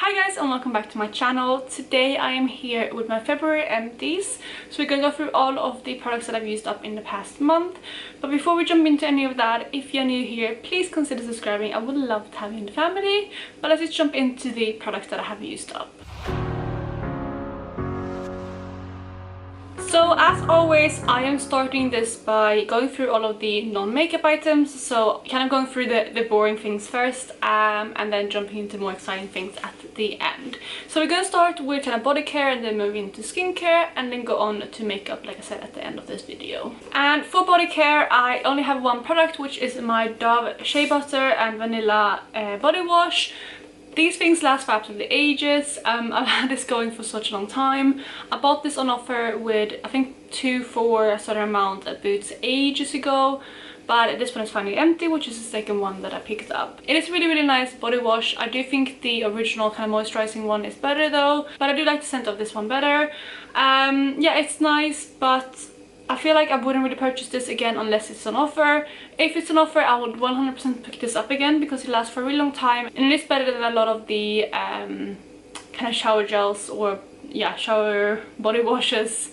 Hi guys and welcome back to my channel. Today I am here with my February empties. So we're gonna go through all of the products that I've used up in the past month. But before we jump into any of that, if you're new here, please consider subscribing. I would love to have you in the family. But let's just jump into the products that I have used up. So as always, I am starting this by going through all of the non-makeup items. So kind of going through the boring things first and then jumping into more exciting things at the end. So we're going to start with kind of body care and then move into skincare and then go on to makeup, like I said, at the end of this video. And for body care, I only have one product, which is my Dove Shea Butter and Vanilla Body Wash. These things last for absolutely ages. I've had this going for such a long time. I bought this on offer with, I think, 2 for a certain amount at Boots ages ago. But this one is finally empty, which is the second one that I picked up. It is really nice body wash. I do think the original kind of moisturizing one is better though. But I do like the scent of this one better. Yeah, it's nice, but I feel like I wouldn't really purchase this again unless it's on offer. If it's on offer, I would 100% pick this up again because it lasts for a really long time. And it is better than a lot of the kind of shower gels or, yeah, shower body washes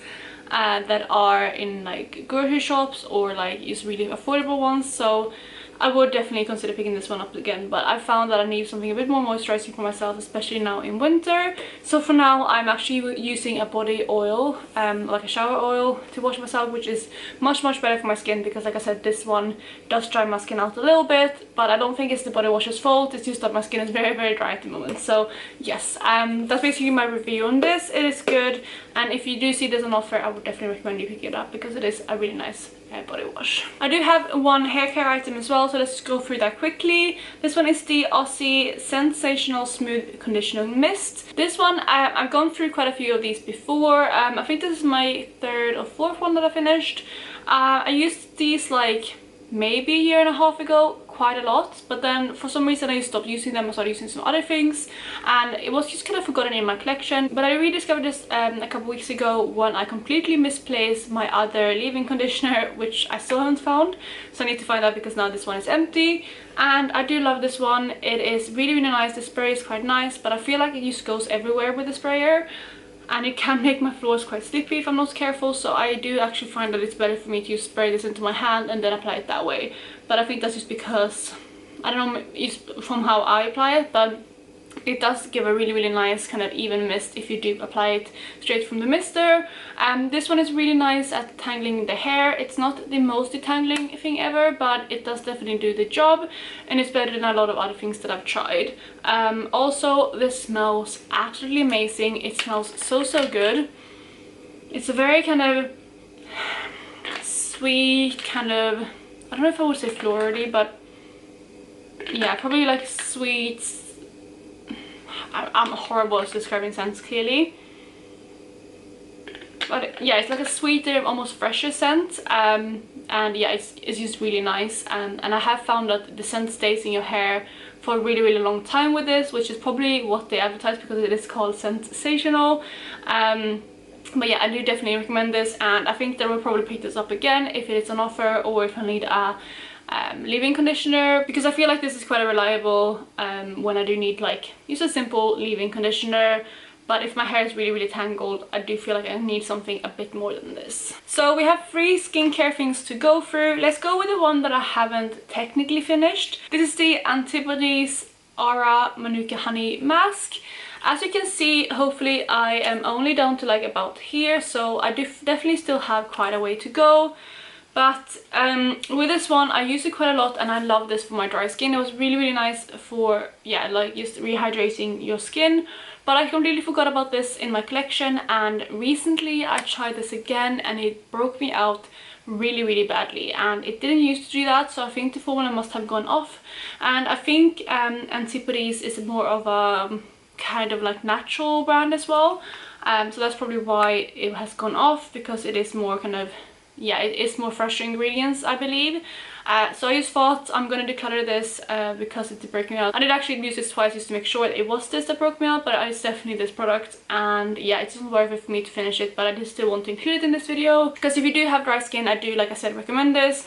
that are in like grocery shops or like just really affordable ones. So I would definitely consider picking this one up again, but I found that I need something a bit more moisturizing for myself, especially now in winter. So for now, I'm actually using a body oil, like a shower oil, to wash myself, which is much better for my skin because, like I said, this one does dry my skin out a little bit, but I don't think it's the body wash's fault. It's just that my skin is very dry at the moment. So yes, that's basically my review on this. It is good, and if you do see this on offer, I would definitely recommend you pick it up because it is a really nice body wash. I do have one hair care item as well, so let's go through that quickly. This one is the Aussie Sensational Smooth Conditioning Mist. This one, I've gone through quite a few of these before. I think this is my 3rd or 4th one that I finished. I used these like maybe a year and a half ago, quite a lot, but then for some reason I stopped using them. I started using some other things and it was just kind of forgotten in my collection. But I rediscovered this a couple weeks ago when I completely misplaced my other leave-in conditioner, which I still haven't found, so I need to find out because now this one is empty. And I do love this one. It is really nice. The spray is quite nice, but I feel like it just goes everywhere with the sprayer and it can make my floors quite slippery if I'm not careful. So I do actually find that it's better for me to spray this into my hand and then apply it that way. But I think that's just because, I don't know, it's from how I apply it, but it does give a really nice kind of even mist if you do apply it straight from the mister. This one is really nice at tangling the hair. It's not the most detangling thing ever, but it does definitely do the job, and it's better than a lot of other things that I've tried. Also, this smells absolutely amazing. It smells so good. It's a very kind of sweet kind of, I don't know if I would say florally, but yeah, probably like sweet. I'm horrible at describing scents clearly, but yeah, it's like a sweeter, almost fresher scent, and yeah, it's just really nice. And I have found that the scent stays in your hair for a really long time with this, which is probably what they advertise because it is called sensational. But yeah, I do definitely recommend this, and I think that I will probably pick this up again if it is on offer or if I need a leave-in conditioner, because I feel like this is quite a reliable when I do need like just a simple leave-in conditioner. But if my hair is really tangled, I do feel like I need something a bit more than this. So we have 3 skincare things to go through. Let's go with the one that I haven't technically finished. This is the Empties Aura Manuka Honey Mask. As you can see, hopefully I am only down to like about here, so I do definitely still have quite a way to go. But with this one, I use it quite a lot and I love this for my dry skin. It was really nice for, yeah, like just rehydrating your skin. But I completely forgot about this in my collection, and recently I tried this again and it broke me out really badly, and it didn't used to do that, so I think the formula must have gone off. And I think Empties is more of a kind of like natural brand as well, so that's probably why it has gone off, because it is more kind of, yeah, it is more fresher ingredients, I believe. So I just thought I'm gonna declutter this because it did break me out. I did actually use this twice just to make sure that it was this that broke me out, but it's definitely this product, and yeah, it's not worth it for me to finish it, but I just still want to include it in this video because if you do have dry skin, I do, like I said, recommend this.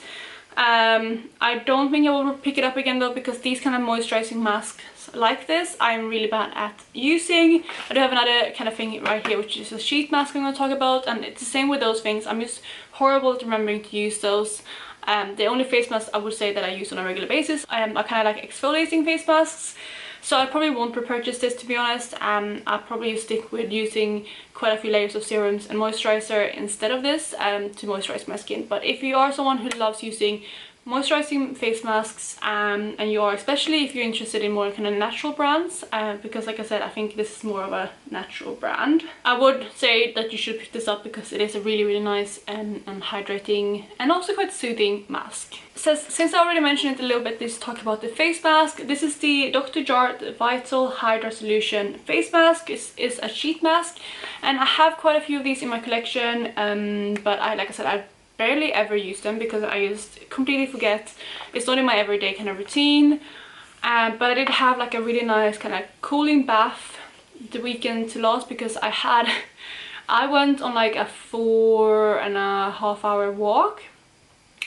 I don't think I will pick it up again though, because these kind of moisturizing masks like this I'm really bad at using. I do have another kind of thing right here, which is a sheet mask I'm going to talk about, and it's the same with those things. I'm just horrible at remembering to use those. The only face mask I would say that I use on a regular basis are kind of like exfoliating face masks. So I probably won't repurchase this, to be honest. I'll probably stick with using quite a few layers of serums and moisturizer instead of this to moisturize my skin. But if you are someone who loves using moisturizing face masks, and you are, especially if you're interested in more kind of natural brands, because like I said, I think this is more of a natural brand, I would say that you should pick this up because it is a really nice and hydrating and also quite soothing mask. So since I already mentioned it a little bit, let's talk about the face mask. This is the Dr. Jart Vital Hydra Solution face mask. It's a sheet mask, and I have quite a few of these in my collection, but like I said, I barely ever use them because I just completely forget. It's not in my everyday kind of routine, but I did have like a really nice kind of cooling bath the weekend to last, because I went on like a 4.5 hour walk.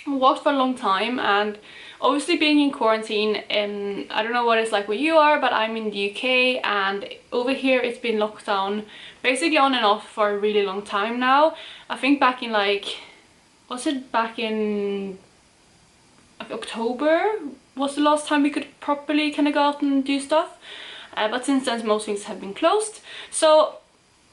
I walked for a long time, and obviously being in quarantine, I don't know what it's like where you are, but I'm in the UK, and over here it's been locked down basically on and off for a really long time now. I think back in like, was it back in October was the last time we could properly kind of go out and do stuff, but since then most things have been closed. So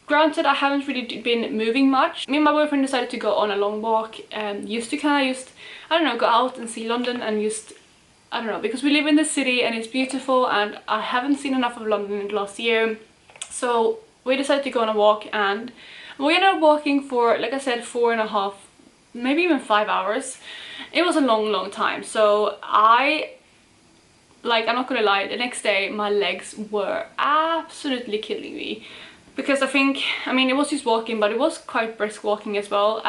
granted, I haven't really been moving much. Me and my boyfriend decided to go on a long walk, used to kind of I don't know, go out and see London, and I don't know, because we live in the city and it's beautiful, and I haven't seen enough of London in the last year. So we decided to go on a walk, and we ended up walking for, like I said, 4.5, maybe even 5 hours. It was a long time. So I'm not gonna lie, the next day my legs were absolutely killing me, because I mean it was just walking, but it was quite brisk walking as well.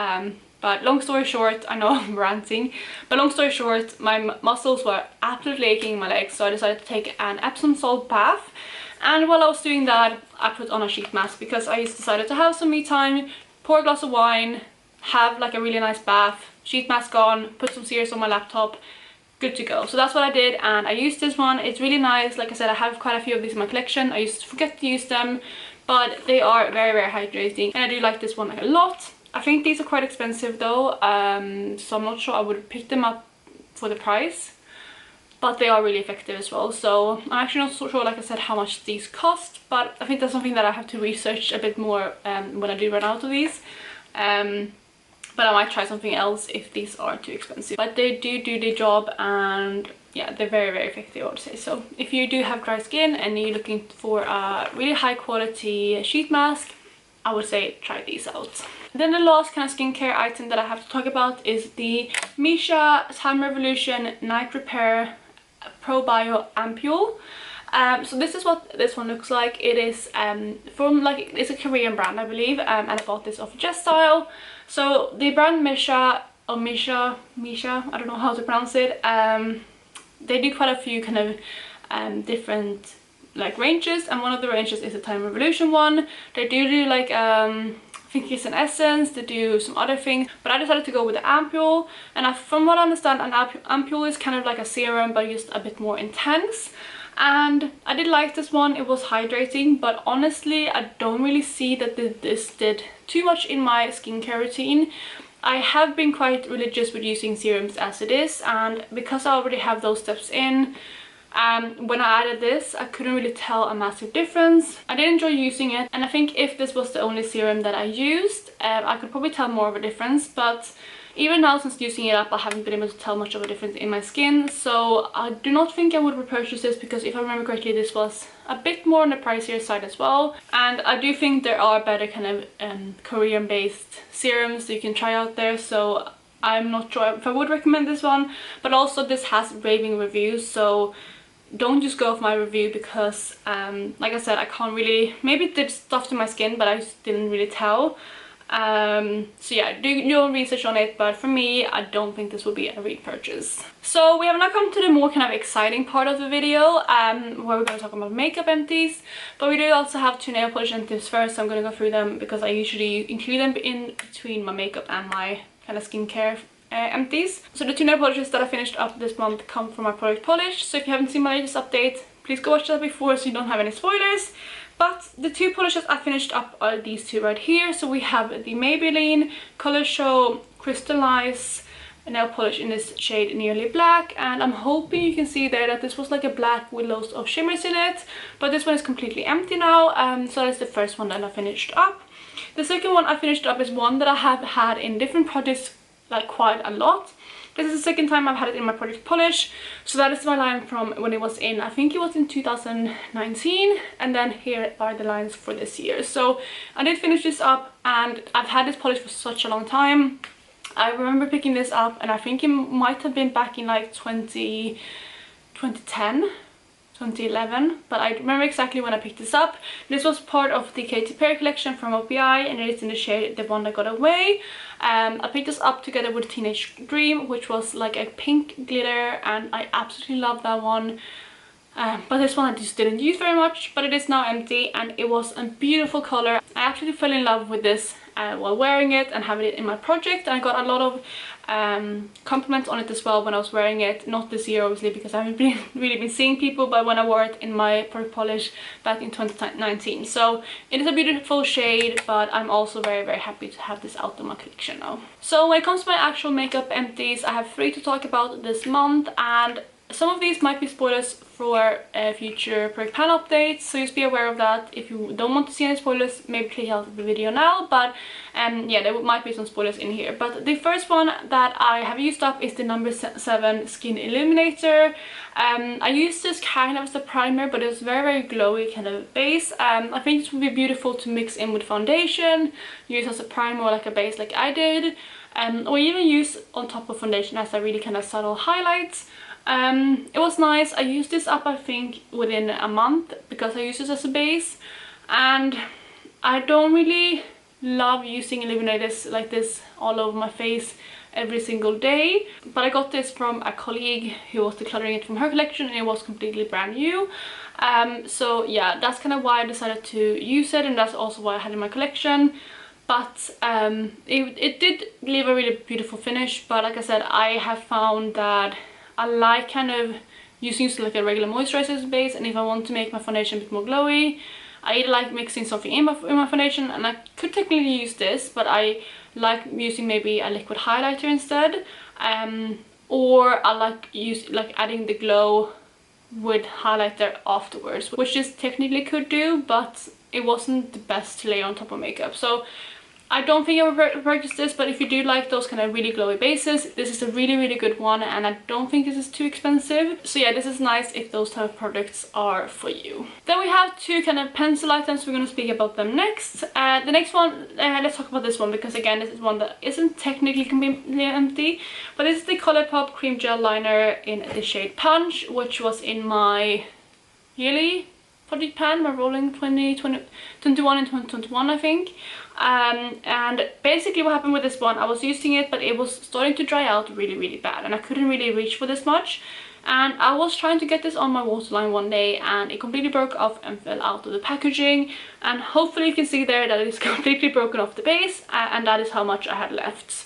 But long story short, I know I'm ranting, but long story short, my muscles were absolutely aching in my legs, so I decided to take an Epsom salt bath. And while I was doing that, I put on a sheet mask, because I just decided to have some me time, pour a glass of wine, have like a really nice bath, sheet mask on, put some series on my laptop, good to go. So that's what I did, and I used this one. It's really nice. Like I said, I have quite a few of these in my collection. I used to forget to use them, but they are very hydrating, and I do like this one like a lot. I think these are quite expensive though, so I'm not sure I would pick them up for the price, but they are really effective as well. So I'm actually not so sure, like I said, how much these cost, but I think that's something that I have to research a bit more when I do run out of these. But I might try something else if these are too expensive. But they do the job, and yeah, they're very effective, I would say. So if you do have dry skin and you're looking for a really high quality sheet mask, I would say try these out. Then the last kind of skincare item that I have to talk about is the Missha Time Revolution Night Repair Pro Bio Ampule. So this is what this one looks like. It is from it's a Korean brand, I believe, and I bought this off Just Style. So the brand Missha, or Misha, I don't know how to pronounce it. They do quite a few kind of different like ranges, and one of the ranges is the Time Revolution one. They do like I think it's an essence, they do some other things, but I decided to go with the ampule. And from what I understand, an ampule is kind of like a serum, but just a bit more intense. And I did like this one. It was hydrating, but honestly I don't really see that this did too much in my skincare routine. I have been quite religious with using serums as it is, and because I already have those steps in, when I added this, I couldn't really tell a massive difference. I did enjoy using it, and I think if this was the only serum that I used, I could probably tell more of a difference, but even now, since using it up, I haven't been able to tell much of a difference in my skin. So I do not think I would repurchase this, because if I remember correctly, this was a bit more on the pricier side as well. And I do think there are better kind of Korean based serums that you can try out there, so I'm not sure if I would recommend this one. But also this has raving reviews, so don't just go off my review, because like I said, I can't really, maybe it did stuff to my skin, but I just didn't really tell. So yeah, do your own research on it, but for me, I don't think this will be a repurchase. So we have now come to the more kind of exciting part of the video, where we're going to talk about makeup empties, but we do also have 2 nail polish empties first, so I'm going to go through them because I usually include them in between my makeup and my kind of skincare Empties. So the 2 nail polishes that I finished up this month come from my product polish. So if you haven't seen my latest update, please go watch that before so you don't have any spoilers. But the 2 polishes I finished up are these 2 right here. So we have the Maybelline Color Show Crystallize nail polish in this shade Nearly Black, and I'm hoping you can see there that this was like a black with loads of shimmers in it, but this one is completely empty now. So that's the first one that I finished up. The second one I finished up is one that I have had in different projects like quite a lot. This is the second time I've had it in my product polish. So that is my line from when it was in, I think it was in 2019, and then here are the lines for this year. So I did finish this up, and I've had this polish for such a long time. I remember picking this up, and I think it might have been back in like 2010, 2011, but I remember exactly when I picked this up. This was part of the Katy Perry collection from OPI, and it is in the shade The One That Got Away. I picked this up together with Teenage Dream, which was like a pink glitter, and I absolutely love that one. But this one I just didn't use very much, but it is now empty, and it was a beautiful color. I actually fell in love with this while wearing it and having it in my project, and I got a lot of compliments on it as well when I was wearing it. Not this year obviously, because I haven't really been seeing people, but when I wore it in my product polish back in 2019. So it is a beautiful shade, but I'm also very happy to have this out of my collection now. So when it comes to my actual makeup empties, I have 3 to talk about this month, and some of these might be spoilers for future product pan updates, so just be aware of that. If you don't want to see any spoilers, maybe click out of the video now, but yeah, there might be some spoilers in here. But the first one that I have used up is the number 7 Skin Illuminator. I used this kind of as a primer, but it was very glowy kind of base. I think this would be beautiful to mix in with foundation, use as a primer or like a base like I did, or even use on top of foundation as a really kind of subtle highlights. It was nice. I used this up I think within a month because I used this as a base, and I don't really love using illuminators like this all over my face every single day, but I got this from a colleague who was decluttering it from her collection, and it was completely brand new. So yeah, that's kind of why I decided to use it, and that's also why I had it in my collection. But it did leave a really beautiful finish, but like I said, I have found that I like kind of using like a regular moisturizer as a base, and if I want to make my foundation a bit more glowy, I either like mixing something in my foundation, and I could technically use this, but I like using maybe a liquid highlighter instead, or I like adding the glow with highlighter afterwards, which this technically could do, but it wasn't the best to lay on top of makeup. So I don't think I would purchase this, but if you do like those kind of really glowy bases, this is a really good one, and I don't think this is too expensive. So yeah, this is nice if those type of products are for you. Then we have 2 kind of pencil items. We're going to speak about them next. The next one, let's talk about this one, because again, this is one that isn't technically completely empty, but this is the Colourpop Cream Gel Liner in the shade Punch, which was in my yearly project pan, my rolling 2021 and 2021 I think. And basically what happened with this one, I was using it, but it was starting to dry out really bad, and I couldn't really reach for this much. And I was trying to get this on my waterline one day, and it completely broke off and fell out of the packaging, and hopefully you can see there that it's completely broken off the base, and that is how much I had left.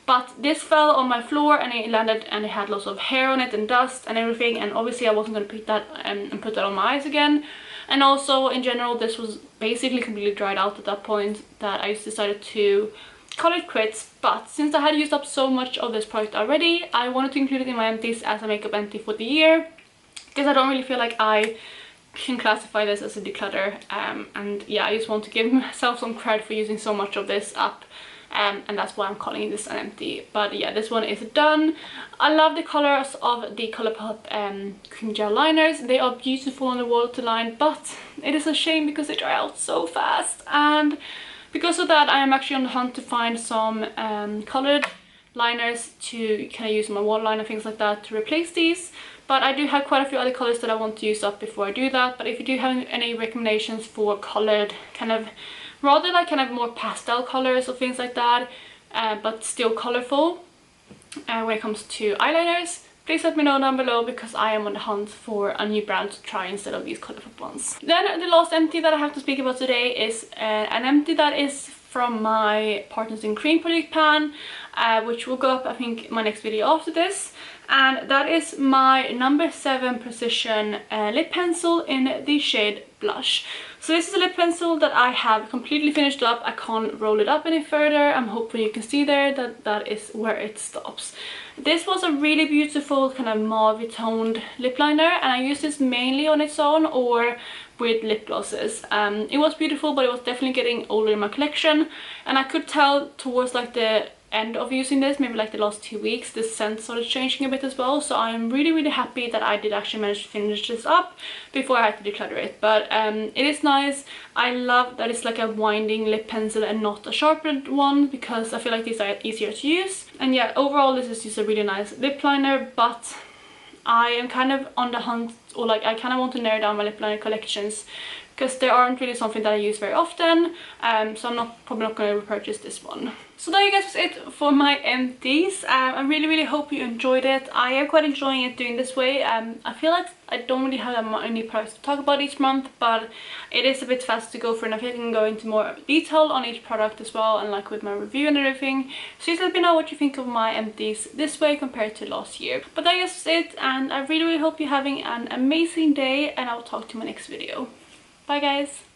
But this fell on my floor, and it landed, and it had lots of hair on it and dust and everything, and obviously I wasn't going to pick that and put that on my eyes again. And also in general, this was basically completely dried out at that point, that I just decided to call it quits. But since I had used up so much of this product already, I wanted to include it in my empties as a makeup empty for the year, because I don't really feel like I can classify this as a declutter. And yeah, I just want to give myself some credit for using so much of this up. And that's why I'm calling this an empty. But yeah, this one is done. I love the colors of the Colourpop cream gel liners. They are beautiful on the waterline, but it is a shame because they dry out so fast, and because of that I am actually on the hunt to find some colored liners to kind of use on my waterline and things like that to replace these. But I do have quite a few other colors that I want to use up before I do that. But if you do have any recommendations for colored kind of, rather like kind of more pastel colors or things like that, but still colorful when it comes to eyeliners, please let me know down below, because I am on the hunt for a new brand to try instead of these Colourpop ones. Then the last empty that I have to speak about today is an empty that is from my Partners in Cream product pan, which will go up I think my next video after this, and that is my number 7 Precision lip pencil in the shade Blush. So this is a lip pencil that I have completely finished up. I can't roll it up any further. I'm hoping you can see there that that is where it stops. This was a really beautiful kind of mauve toned lip liner, and I used this mainly on its own or with lip glosses. It was beautiful, but it was definitely getting older in my collection, and I could tell towards like the end of using this, maybe like the last 2 weeks, the scent started changing a bit as well. So I'm really happy that I did actually manage to finish this up before I had to declutter it. But it is nice. I love that it's like a winding lip pencil and not a sharpened one, because I feel like these are easier to use. And yeah, overall this is just a really nice lip liner, but I am kind of on the hunt, or like I kind of want to narrow down my lip liner collections, because they aren't really something that I use very often, so I'm probably not going to repurchase this one. So there you guys was it for my empties. I really hope you enjoyed it. I am quite enjoying it doing this way. I feel like I don't really have that many products to talk about each month, but it is a bit fast to go through, and I feel like I can go into more detail on each product as well, and like with my review and everything. So just let me know what you think of my empties this way compared to last year. But that is it, and I really hope you're having an amazing day, and I'll talk to you in my next video. Bye guys!